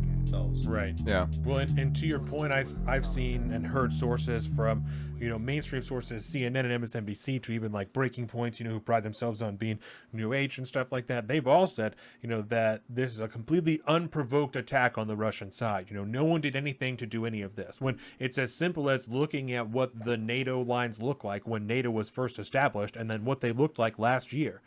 themselves. Right. Yeah. Well, and to your point, I've seen and heard sources from mainstream sources, CNN and MSNBC, to even like Breaking Points, who pride themselves on being New Age and stuff like that. They've all said that this is a completely unprovoked attack on the Russian side. No one did anything to do any of this. When it's as simple as looking at what the NATO lines look like when NATO was first established, and then what they looked like last year.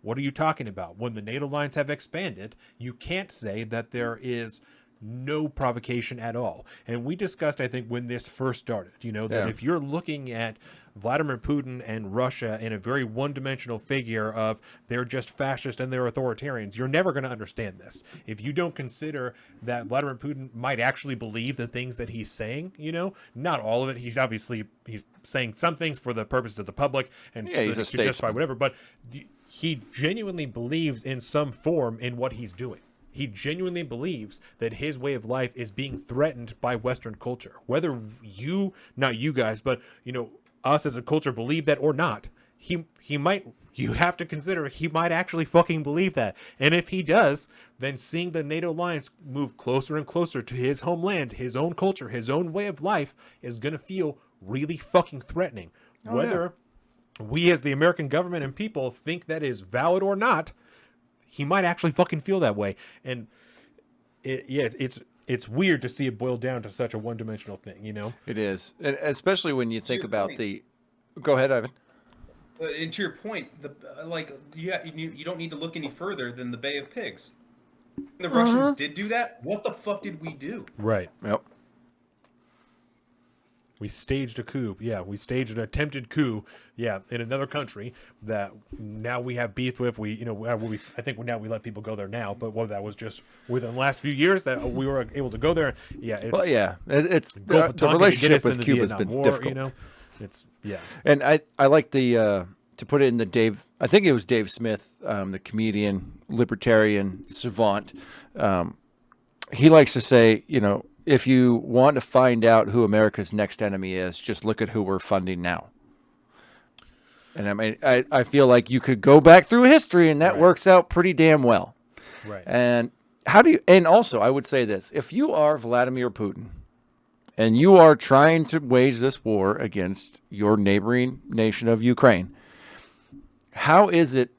What are you talking about? When the NATO lines have expanded, you can't say that there is no provocation at all. And we discussed, I think, when this first started, that if you're looking at Vladimir Putin and Russia in a very one-dimensional figure of they're just fascist and they're authoritarians, you're never going to understand this. If you don't consider that Vladimir Putin might actually believe the things that he's saying, not all of it. He's saying some things for the purpose of the public and he's to justify whatever, but he genuinely believes in some form in what he's doing. He genuinely believes that his way of life is being threatened by Western culture. Whether not you guys, but us as a culture believe that or not, he might. You have to consider he might actually fucking believe that. And if he does, then seeing the NATO lines move closer and closer to his homeland, his own culture, his own way of life is gonna feel really fucking threatening. Whether we as the American government and people think that is valid or not, he might actually fucking feel that way. And it's weird to see it boil down to such a one-dimensional thing, It is, and especially when you think about Go ahead, Ivan. And to your point, you don't need to look any further than the Bay of Pigs. The Russians did do that. What the fuck did we do? Right. Yep. We staged a coup. Yeah, we staged an attempted coup. Yeah, in another country that now we have beef with. I think now we let people go there now, but that was just within the last few years that we were able to go there. Yeah, it's the relationship with Cuba has been difficult. And I like the to put it in the Dave. I think it was Dave Smith, the comedian, libertarian savant. He likes to say, if you want to find out who America's next enemy is, just look at who we're funding now. And I mean, I feel like you could go back through history and that works out pretty damn well. Right. And and also I would say this, if you are Vladimir Putin and you are trying to wage this war against your neighboring nation of Ukraine, how is it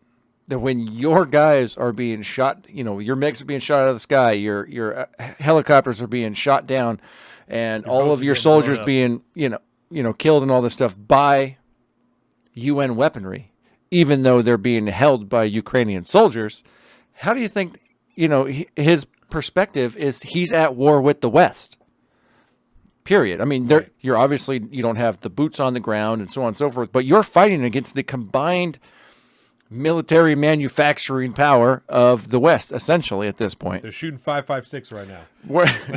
that when your guys are being shot, your MiGs are being shot out of the sky, your helicopters are being shot down, and all of your soldiers being, killed and all this stuff by UN weaponry, even though they're being held by Ukrainian soldiers, how do you think, his perspective is he's at war with the West? Period. I mean, you're obviously, you don't have the boots on the ground and so on and so forth, but you're fighting against the combined military manufacturing power of the West, essentially, at this point. They're shooting 5.56 right now.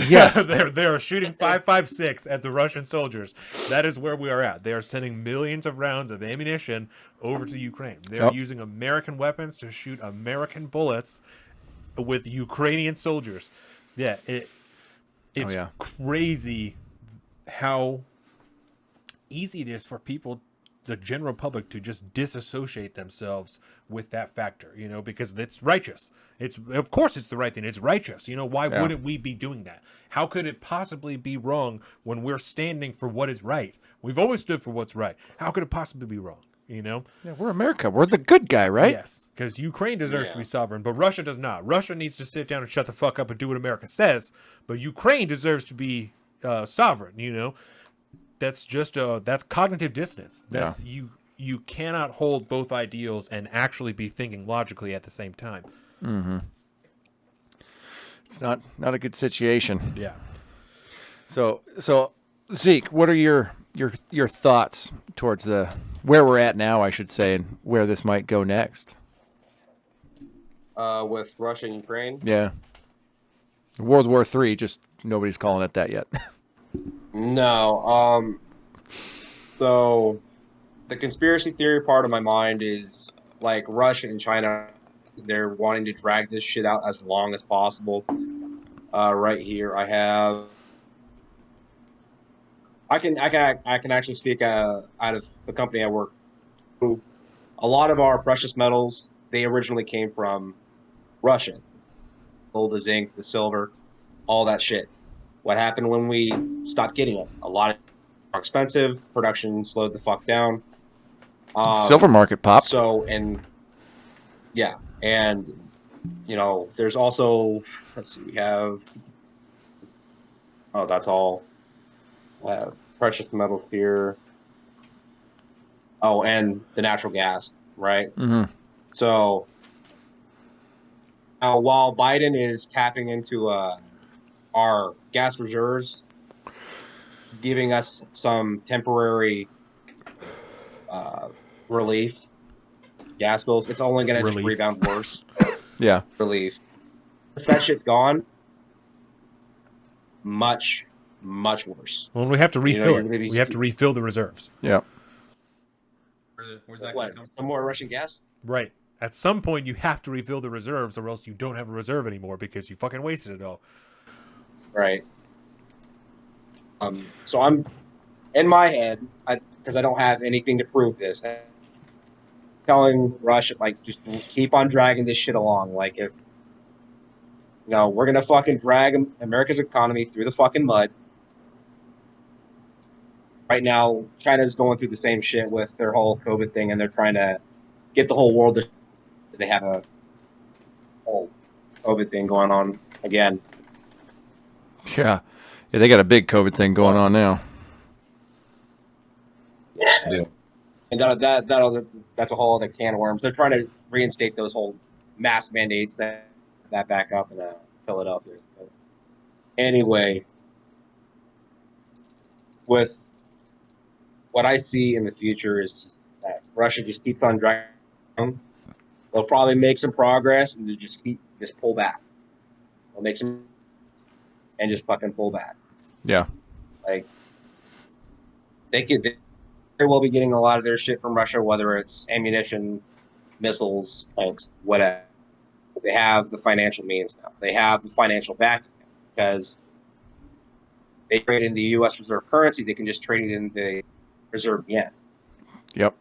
Yes. they are shooting 5.56 at the Russian soldiers. That is where we are at. They are sending millions of rounds of ammunition over to Ukraine. They're using American weapons to shoot American bullets with Ukrainian soldiers. Yeah, it's crazy how easy it is for people, the general public, to just disassociate themselves with that factor, because it's righteous. Of course it's the right thing. It's righteous. Why wouldn't we be doing that? How could it possibly be wrong when we're standing for what is right? We've always stood for what's right. How could it possibly be wrong? Yeah, we're America. We're the good guy, right? Yes, because Ukraine deserves to be sovereign, but Russia does not. Russia needs to sit down and shut the fuck up and do what America says, but Ukraine deserves to be sovereign, That's just that's cognitive dissonance. That's you cannot hold both ideals and actually be thinking logically at the same time. Mm-hmm. It's not a good situation. Yeah. So Zeke, what are your thoughts towards where we're at now, I should say, and where this might go next? With Russia and Ukraine? Yeah. World War III, just nobody's calling it that yet. No. So the conspiracy theory part of my mind is like Russia and China, they're wanting to drag this shit out as long as possible. Right here, I can actually speak out of the company I work. A lot of our precious metals, they originally came from Russia. Gold, the zinc, the silver. all that shit. What happened when we stopped getting it? A lot of more expensive. Production slowed the fuck down. Silver market popped. So and yeah, and there's also, let's see, we have, oh, that's all. Precious metals here. Oh, and the natural gas, right? Mm-hmm. So while Biden is tapping into our gas reserves, giving us some temporary relief, gas bills, it's only going to just Relief. rebound worse. Yeah. Relief. Once that shit's gone, much, much worse. Well, we have to refill you're it. gonna be We have to refill the reserves. Yeah. Where's that going What? to come from? Some more Russian gas? Right. At some point, you have to refill the reserves, or else you don't have a reserve anymore because you fucking wasted it all. Right. So I'm in my head, because I don't have anything to prove this, telling Russia, like, just keep on dragging this shit along. Like, if we're gonna fucking drag America's economy through the fucking mud. Right now, China's going through the same shit with their whole COVID thing, and they're trying to get the whole world to. They have a whole COVID thing going on again. Yeah. Yeah, they got a big COVID thing going on now. Yeah. And that's a whole other can of worms. They're trying to reinstate those whole mask mandates that back up in Philadelphia. But anyway, with what I see in the future is that Russia just keeps on dragging. They'll probably make some progress and they just pull back. They'll make some and just fucking pull back. Yeah. Like they will be getting a lot of their shit from Russia, whether it's ammunition, missiles, tanks, whatever. They have the financial means now. They have the financial backing because they trade in the U.S. reserve currency. They can just trade it in the reserve yen. Yep.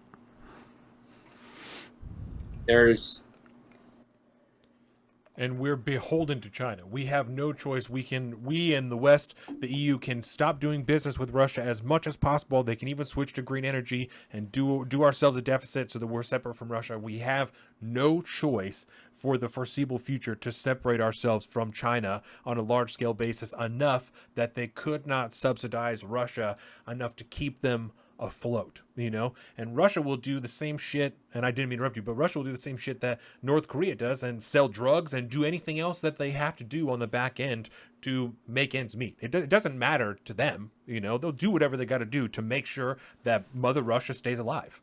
And we're beholden to China. We have no choice. We in the West, the EU, can stop doing business with Russia as much as possible. They can even switch to green energy and do ourselves a deficit so that we're separate from Russia. We have no choice for the foreseeable future to separate ourselves from China on a large-scale basis enough that they could not subsidize Russia enough to keep them afloat, and Russia will do the same shit, and I didn't mean to interrupt you, but Russia will do the same shit that North Korea does and sell drugs and do anything else that they have to do on the back end to make ends meet. It doesn't matter to them, they'll do whatever they got to do to make sure that Mother Russia stays alive.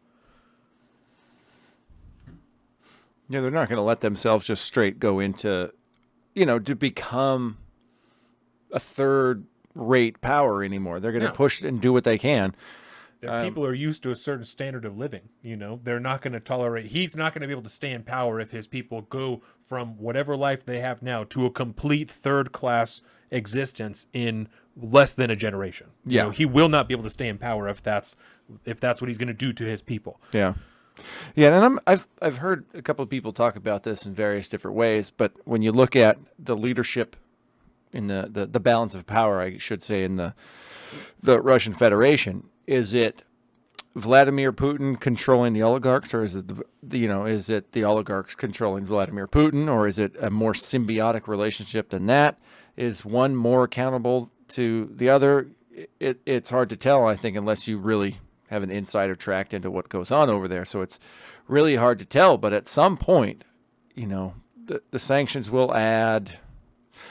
Yeah, they're not going to let themselves just straight go into, to become a third-rate power anymore. They're going to push and do what they can. Their people are used to a certain standard of living. They're not going to tolerate. He's not going to be able to stay in power if his people go from whatever life they have now to a complete third-class existence in less than a generation. Yeah, he will not be able to stay in power if that's what he's going to do to his people. Yeah, yeah, and I've heard a couple of people talk about this in various different ways. But when you look at the leadership in the balance of power, I should say, in the Russian Federation. Is it Vladimir Putin controlling the oligarchs, or is it is it the oligarchs controlling Vladimir Putin, or is it a more symbiotic relationship than that? Is one more accountable to the other? It's hard to tell, I think, unless you really have an insider track into what goes on over there. So it's really hard to tell. But at some point, the sanctions will add.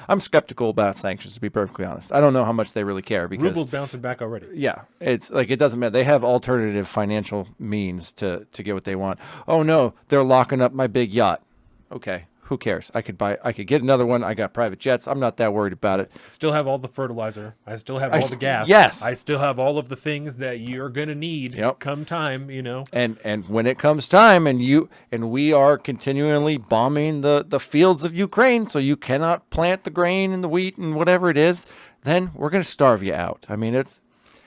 I'm skeptical about sanctions, to be perfectly honest. I don't know how much they really care because Ruble's bouncing back already. Yeah, it's like it doesn't matter. They have alternative financial means to get what they want. Oh no, they're locking up my big yacht. Okay, who cares? I could get another one. I got private jets. I'm not that worried about it. Still have all the fertilizer. I still have all the gas. Yes. I still have all of the things that you're gonna need come time, And when it comes time and we are continually bombing the fields of Ukraine, so you cannot plant the grain and the wheat and whatever it is, then we're gonna starve you out. I mean, it's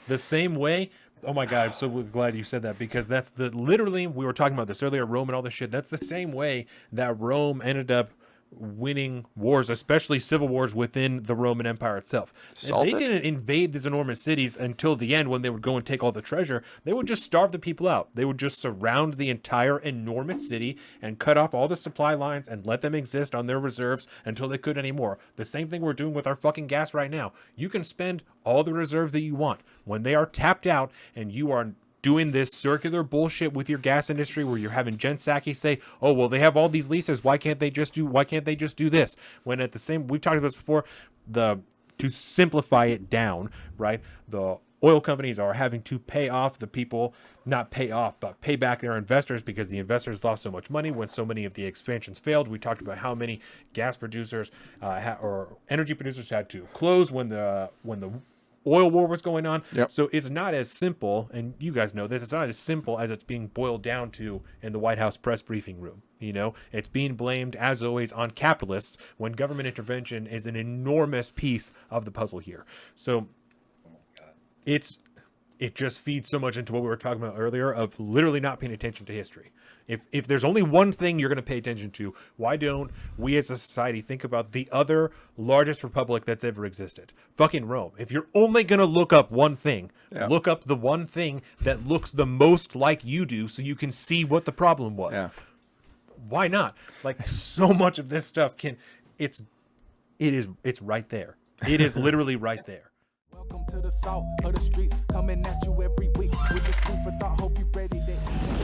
the same way. Oh my God, I'm so glad you said that, because that's literally, we were talking about this earlier, Rome and all this shit. That's the same way that Rome ended up winning wars, especially civil wars within the Roman Empire itself. Salt They it? didn't invade these enormous cities until the end, when they would go and take all the treasure. They would just starve the people out. They would just surround the entire enormous city and cut off all the supply lines and let them exist on their reserves until they could anymore. The same thing we're doing with our fucking gas right now. You can spend all the reserves that you want. When they are tapped out and you are doing this circular bullshit with your gas industry, where you're having Jen Psaki say, "Oh, well, they have all these leases. Why can't they just do this?" When at the same, we've talked about this before, to simplify it down, right? The oil companies are having to pay off the people, not pay off, but pay back their investors, because the investors lost so much money when so many of the expansions failed. We talked about how many gas producers or energy producers had to close when the oil war was going on. Yep. So it's not as simple, and you guys know this, it's not as simple as it's being boiled down to in the White House press briefing room. You know, it's being blamed, as always, on capitalists, when government intervention is an enormous piece of the puzzle here. So it just feeds so much into what we were talking about earlier, of literally not paying attention to history. If there's only one thing you're going to pay attention to, why don't we as a society think about the other largest republic that's ever existed? Fucking Rome. If you're only going to look up one thing, look up the one thing that looks the most like you do, so you can see what the problem was. Yeah. Why not? Like, so much of this stuff it's right there. It is literally right there. Welcome to the salt of the streets, coming at you every week with this food for thought. Hope you ready to eat.